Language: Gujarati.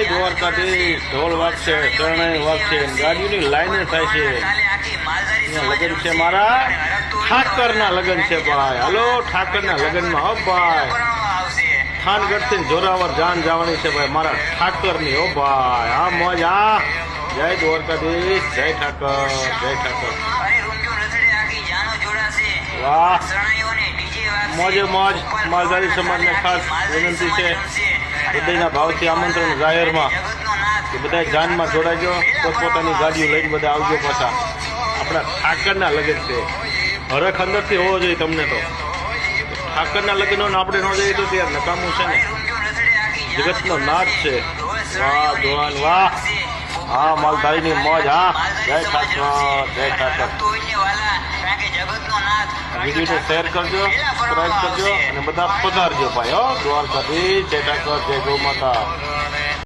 દ્વારકાધીશ ઢોલ વાગશે, શરણાઈ વાગશે, ગાડીઓની લાઈને થાય છે. અહીંયા લગ્ન છે મારા ઠાકરના લગ્ન છે ભાઈ. હાલો ઠાકરના લગ્નમાં હો ભાઈ. થાનગઢથી જોરાવર જાન જવાની છે ભાઈ મારા ઠાકરની હો ભાઈ. હા મોજ હા. જય દ્વારકાધીશ, જય ઠાકર, જય ઠાકર. વાહ મોજે મોજ. માલધારી સમાજને ખાસ વિનંતી છે, હૃદયના ભાવથી આમંત્રણ જાહેરમાં કે બધા જાનમાં જોડાજો, પોતપોતાની ગાડીઓ લઈને બધા આવજો. પાછા આપણા ઠાકરના લગ્ન છે, હરખ અંદરથી હોવો જોઈએ તમને. તો ઠાકરના લગ્નો આપણે ન જઈએ તો ત્યાં નકામું છે ને. જગતનો નાથ છે. વાહ ધોવાન વાહ. હા માલધારીની મોજ હા. જય ઠાકર, જય ઠાકર. વિડીયોને શેર કરજો, સબસ્ક્રાઈબ કરજો અને બધા પધારજો ભાઈ હો. દ્વારકાધીશ, જય ઠાકર, જય ગૌ માતા.